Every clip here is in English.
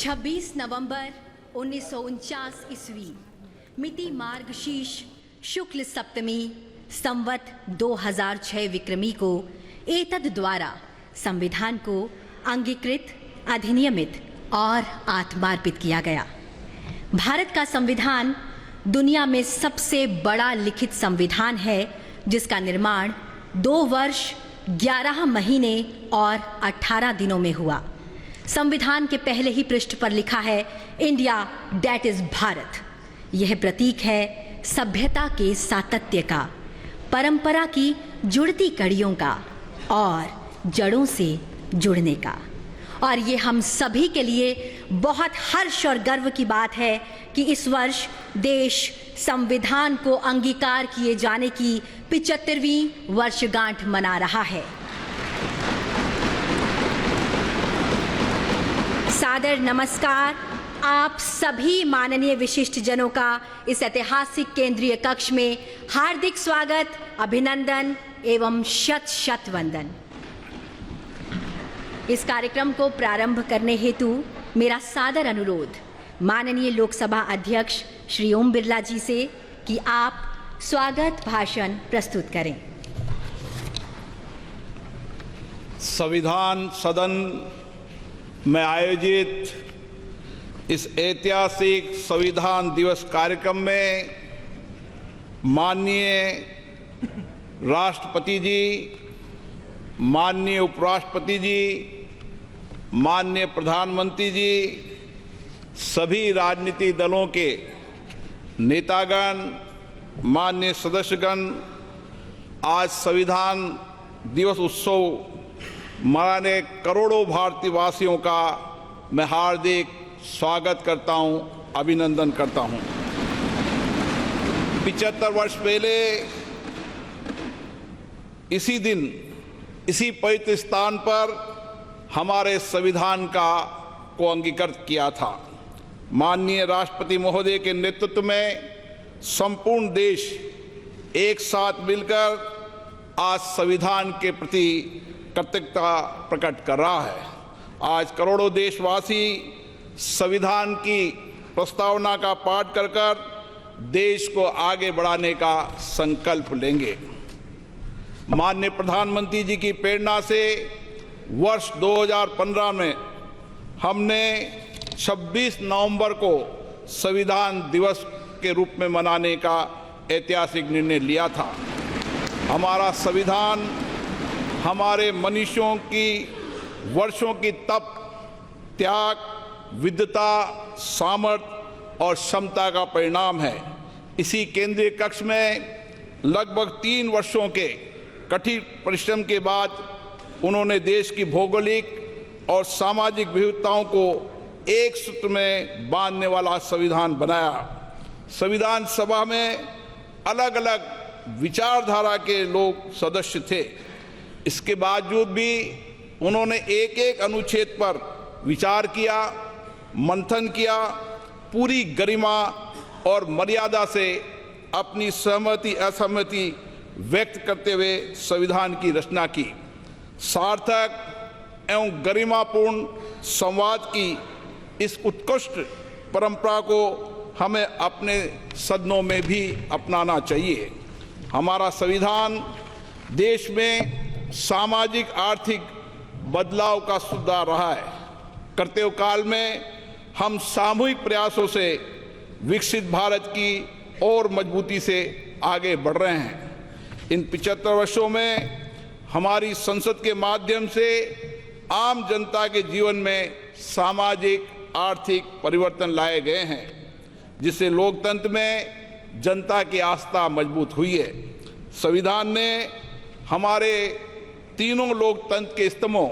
26 नवंबर 1949 ईस्वी मिति मार्गशीर्ष शुक्ल सप्तमी संवत 2006 विक्रमी को एतद द्वारा संविधान को अंगीकृत, अधिनियमित और आत्मार्पित किया गया। भारत का संविधान दुनिया में सबसे बड़ा लिखित संविधान है, जिसका निर्माण 2 वर्ष 11 महीने और 18 दिनों में हुआ। संविधान के पहले ही पृष्ठ पर लिखा है, इंडिया दैट इज भारत। यह प्रतीक है सभ्यता के सातत्य का, परंपरा की जुड़ती कड़ियों का और जड़ों से जुड़ने का। और ये हम सभी के लिए बहुत हर्ष और गर्व की बात है कि इस वर्ष देश संविधान को अंगीकार किए जाने की 75वीं वर्षगांठ मना रहा है। सादर नमस्कार आप सभी माननीय विशिष्ट जनों का इस ऐतिहासिक केंद्रीय कक्ष में हार्दिक स्वागत, अभिनंदन एवं शत शत वंदन। इस कार्यक्रम को प्रारंभ करने हेतु मेरा सादर अनुरोध माननीय लोकसभा अध्यक्ष श्री ओम बिरला जी से कि आप स्वागत भाषण प्रस्तुत करें। संविधान सदन में आयोजित इस ऐतिहासिक संविधान दिवस कार्यक्रम में माननीय राष्ट्रपति जी, माननीय उपराष्ट्रपति जी, माननीय प्रधानमंत्री जी, सभी राजनीतिक दलों के नेतागण, माननीय सदस्यगण, आज संविधान दिवस उत्सव मनाने करोड़ों भारतीय वासियों का मैं हार्दिक स्वागत करता हूं, अभिनंदन करता हूं। 75 वर्ष पहले इसी दिन, इसी पवित्र स्थान पर हमारे संविधान को अंगीकृत किया था। माननीय राष्ट्रपति महोदय के नेतृत्व में संपूर्ण देश एक साथ मिलकर आज संविधान के प्रति कृतज्ञता प्रकट कर रहा है। आज करोड़ों देशवासी संविधान की प्रस्तावना का पाठ कर देश को आगे बढ़ाने का संकल्प लेंगे। माननीय प्रधानमंत्री जी की प्रेरणा से वर्ष 2015 में हमने 26 नवंबर को संविधान दिवस के रूप में मनाने का ऐतिहासिक निर्णय लिया था। हमारा संविधान हमारे मनुष्यों की वर्षों की तप, त्याग, विद्वता, सामर्थ्य और क्षमता का परिणाम है। इसी केंद्रीय कक्ष में लगभग 3 वर्षों के कठिन परिश्रम के बाद उन्होंने देश की भौगोलिक और सामाजिक विविधताओं को एक सूत्र में बांधने वाला संविधान बनाया। संविधान सभा में अलग अलग विचारधारा के लोग सदस्य थे। इसके बावजूद भी उन्होंने एक एक अनुच्छेद पर विचार किया, मंथन किया, पूरी गरिमा और मर्यादा से अपनी सहमति असहमति व्यक्त करते हुए संविधान की रचना की। सार्थक एवं गरिमापूर्ण संवाद की इस उत्कृष्ट परंपरा को हमें अपने सदनों में भी अपनाना चाहिए। हमारा संविधान देश में सामाजिक आर्थिक बदलाव का सुधार रहा है। करते हुए काल में हम सामूहिक प्रयासों से विकसित भारत की और मजबूती से आगे बढ़ रहे हैं। इन 75 वर्षों में हमारी संसद के माध्यम से आम जनता के जीवन में सामाजिक आर्थिक परिवर्तन लाए गए हैं, जिससे लोकतंत्र में जनता की आस्था मजबूत हुई है। संविधान ने हमारे तीनों लोकतंत्र के स्तंभों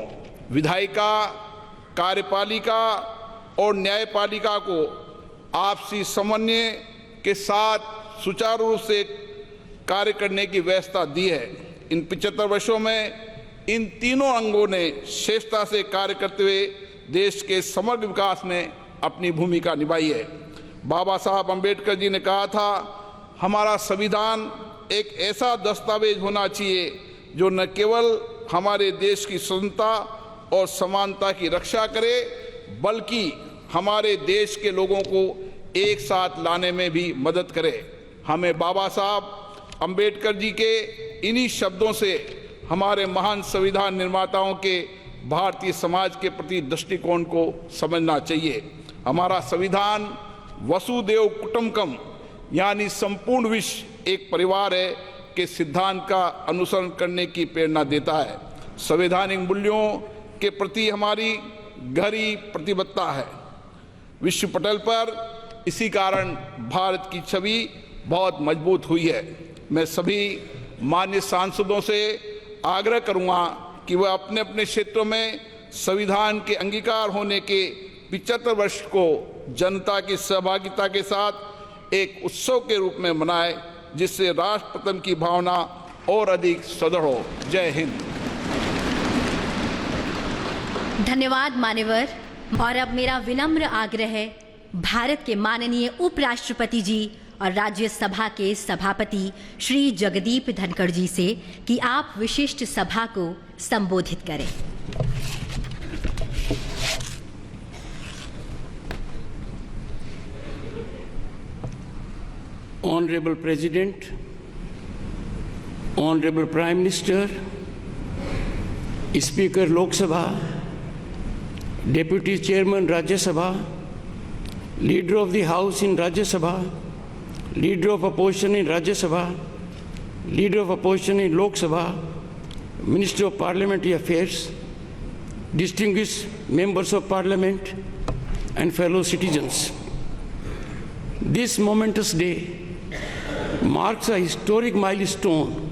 विधायिका, कार्यपालिका और न्यायपालिका को आपसी समन्वय के साथ सुचारू रूप से कार्य करने की व्यवस्था दी है। इन 75 वर्षों में इन तीनों अंगों ने श्रेष्ठता से कार्य करते हुए देश के समग्र विकास में अपनी भूमिका निभाई है। बाबा साहब अम्बेडकर जी ने कहा था, हमारा संविधान एक ऐसा दस्तावेज होना चाहिए जो न केवल हमारे देश की स्वतंत्रता और समानता की रक्षा करे, बल्कि हमारे देश के लोगों को एक साथ लाने में भी मदद करे। हमें बाबा साहब अंबेडकर जी के इन्हीं शब्दों से हमारे महान संविधान निर्माताओं के भारतीय समाज के प्रति दृष्टिकोण को समझना चाहिए। हमारा संविधान वसुदेव कुटुंबकम यानी संपूर्ण विश्व एक परिवार है के सिद्धांत का अनुसरण करने की प्रेरणा देता है। संवैधानिक मूल्यों के प्रति हमारी गहरी प्रतिबद्धता है विश्व पटल पर। इसी कारण भारत की छवि बहुत मजबूत हुई है। मैं सभी माननीय सांसदों से आग्रह करूंगा कि वह अपने अपने क्षेत्रों में संविधान के अंगीकार होने के 75 वर्ष को जनता की सहभागिता के साथ एक उत्सव के रूप में मनाए, जिससे राष्ट्र प्रेम की भावना और अधिक सुदृढ़ हो। जय हिंद। धन्यवाद मान्यवर। और अब मेरा विनम्र आग्रह है भारत के माननीय उपराष्ट्रपति जी और राज्यसभा के सभापति श्री जगदीप धनखड़ जी से कि आप विशिष्ट सभा को संबोधित करें। Honorable President, Honorable Prime Minister, Speaker Lok Sabha, Deputy Chairman Rajya Sabha, Leader of the House in Rajya Sabha, Leader of Opposition in Rajya Sabha, Leader of Opposition in Lok Sabha, Minister of Parliamentary Affairs, distinguished members of Parliament and fellow citizens. This momentous day marks a historic milestone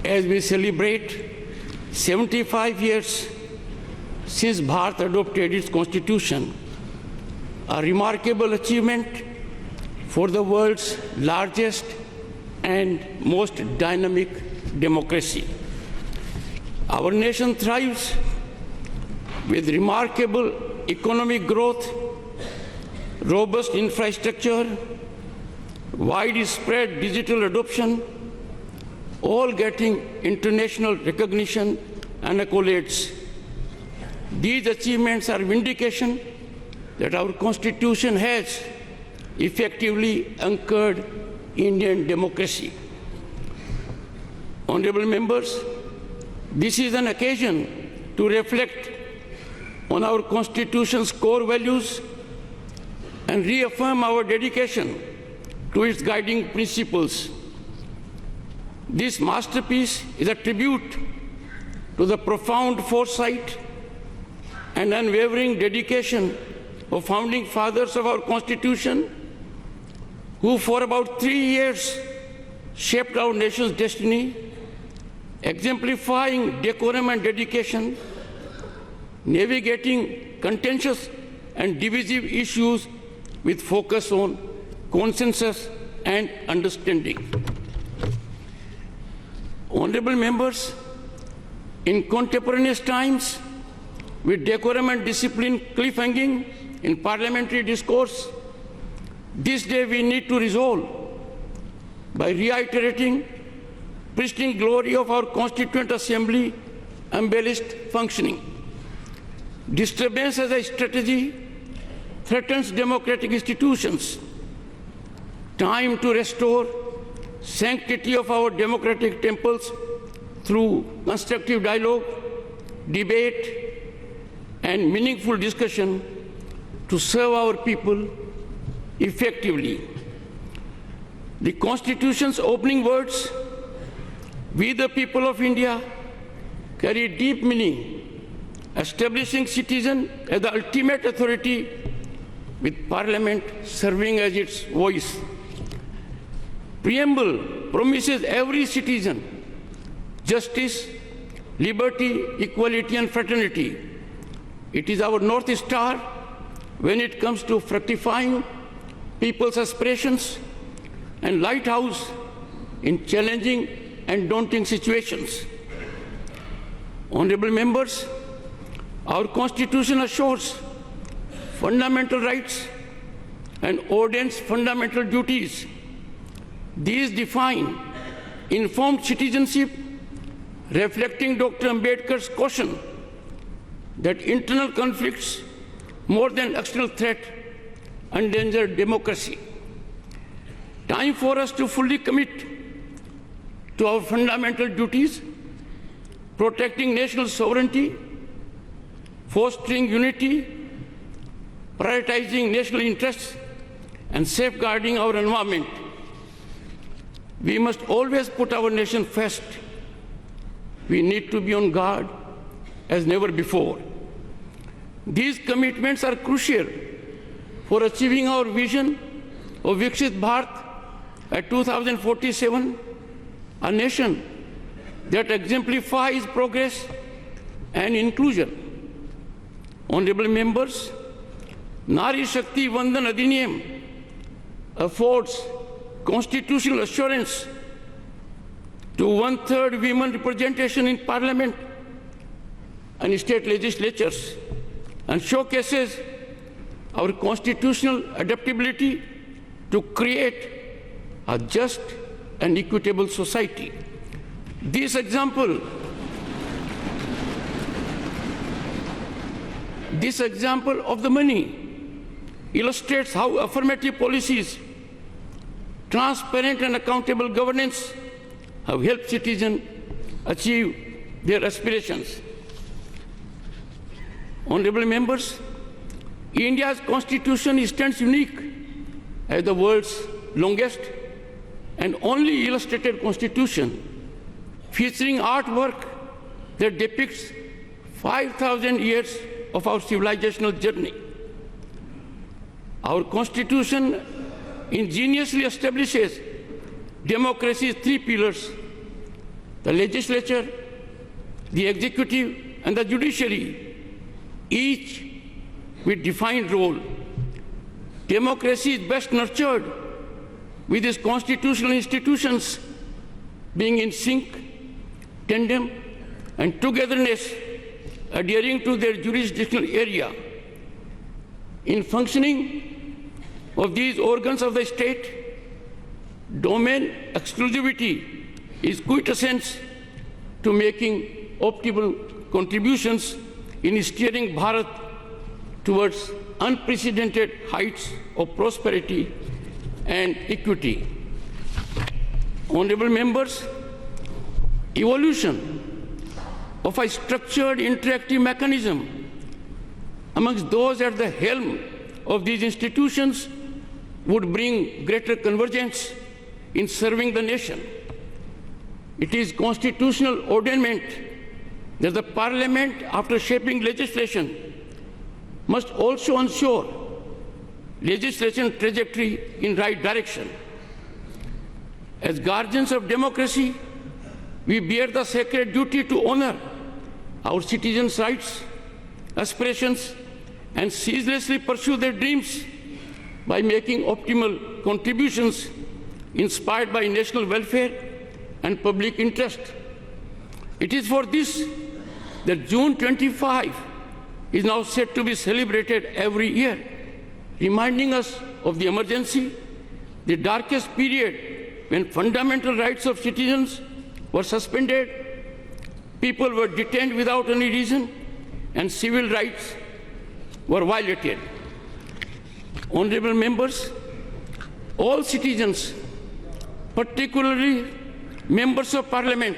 as we celebrate 75 years since Bharat adopted its constitution, a remarkable achievement for the world's largest and most dynamic democracy. Our nation thrives with remarkable economic growth, robust infrastructure, widespread digital adoption, all getting international recognition and accolades. These achievements are vindication that our Constitution has effectively anchored Indian democracy. Honorable members, this is an occasion to reflect on our Constitution's core values and reaffirm our dedication to its guiding principles. This masterpiece is a tribute to the profound foresight and unwavering dedication of founding fathers of our Constitution, who for about 3 years shaped our nation's destiny, exemplifying decorum and dedication, navigating contentious and divisive issues with focus on consensus and understanding. Honorable members, in contemporaneous times, with decorum and discipline cliffhanging in parliamentary discourse, this day we need to resolve by reiterating pristine glory of our Constituent Assembly embellished functioning. Disturbance as a strategy threatens democratic institutions. Time to restore sanctity of our democratic temples through constructive dialogue, debate, and meaningful discussion to serve our people effectively. The Constitution's opening words, "We the people of India," carry deep meaning, establishing citizen as the ultimate authority with Parliament serving as its voice. Preamble promises every citizen justice, liberty, equality, and fraternity. It is our North Star when it comes to fructifying people's aspirations and lighthouse in challenging and daunting situations. Honorable members, our Constitution assures fundamental rights and ordains fundamental duties. These define informed citizenship, reflecting Dr. Ambedkar's caution that internal conflicts more than external threat, endanger democracy. Time for us to fully commit to our fundamental duties, protecting national sovereignty, fostering unity, prioritizing national interests, and safeguarding our environment. We must always put our nation first. We need to be on guard as never before. These commitments are crucial for achieving our vision of Viksit Bharat at 2047, a nation that exemplifies progress and inclusion. Honorable members, Nari Shakti Vandan Adhiniyam affords constitutional assurance to 1/3 women representation in parliament and state legislatures and showcases our constitutional adaptability to create a just and equitable society. This example of the money illustrates how affirmative policies, transparent and accountable governance have helped citizens achieve their aspirations. Honorable members, India's constitution stands unique as the world's longest and only illustrated constitution, featuring artwork that depicts 5,000 years of our civilizational journey. Our constitution ingeniously establishes democracy's three pillars: the legislature, the executive, and the judiciary, each with defined role. Democracy is best nurtured with its constitutional institutions being in sync, tandem, and togetherness, adhering to their jurisdictional area. In functioning of these organs of the state, domain exclusivity is quintessence to making optimal contributions in steering Bharat towards unprecedented heights of prosperity and equity. Honorable members, evolution of a structured interactive mechanism amongst those at the helm of these institutions would bring greater convergence in serving the nation. It is constitutional ordainment that the Parliament, after shaping legislation, must also ensure legislation trajectory in right direction. As guardians of democracy, we bear the sacred duty to honor our citizens' rights, aspirations, and ceaselessly pursue their dreams by making optimal contributions inspired by national welfare and public interest. It is for this that June 25 is now set to be celebrated every year, reminding us of the emergency, the darkest period when fundamental rights of citizens were suspended, people were detained without any reason, and civil rights were violated. Honorable members, all citizens, particularly members of Parliament,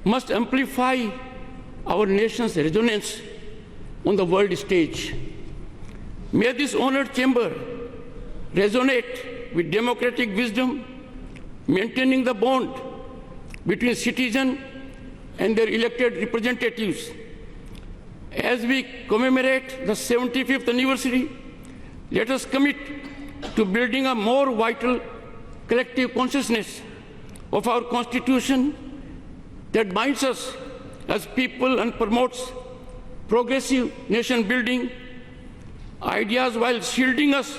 must amplify our nation's resonance on the world stage. May this honored chamber resonate with democratic wisdom, maintaining the bond between citizens and their elected representatives. As we commemorate the 75th anniversary, let us commit to building a more vital collective consciousness of our Constitution that binds us as people and promotes progressive nation building ideas while shielding us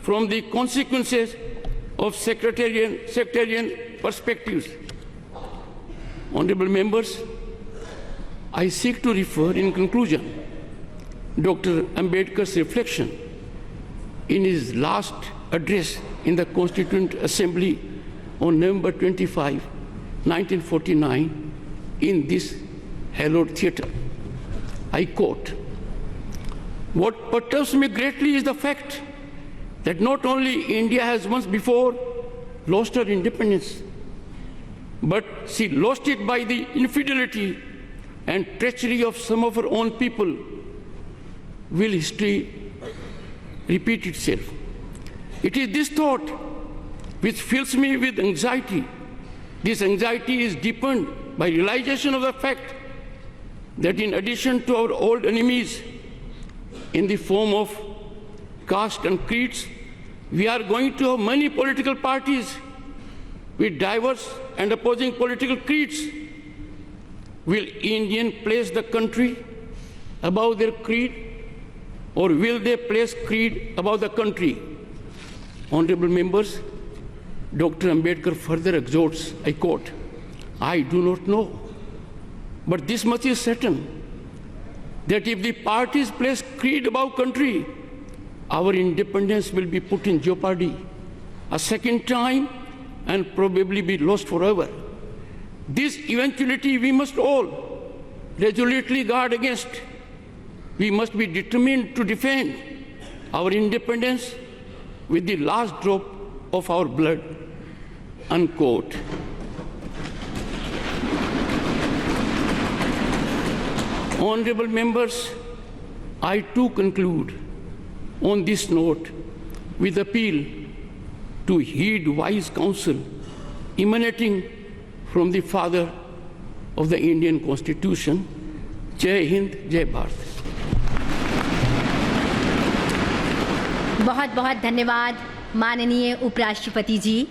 from the consequences of sectarian perspectives. Honorable members, I seek to refer in conclusion Dr. Ambedkar's reflection in his last address in the Constituent Assembly on November 25, 1949, in this hallowed theatre. I quote, What perturbs me greatly is the fact that not only India has once before lost her independence, but she lost it by the infidelity and treachery of some of her own people. Will history repeat itself? It is this thought which fills me with anxiety. This anxiety is deepened by realization of the fact that in addition to our old enemies in the form of caste and creeds, we are going to have many political parties with diverse and opposing political creeds. Will Indians place the country above their creed, or will they place creed above the country? Honorable members, Dr. Ambedkar further exhorts, I quote, "I do not know, but this much is certain, that if the parties place creed above country, our independence will be put in jeopardy a second time and probably be lost forever. This eventuality we must all resolutely guard against. We must be determined to defend our independence with the last drop of our blood." Unquote. Honorable members, I too conclude on this note with appeal to heed wise counsel emanating from the father of the Indian Constitution. Jai Hind, Jai Bharat. बहुत बहुत धन्यवाद माननीय उपराष्ट्रपति जी।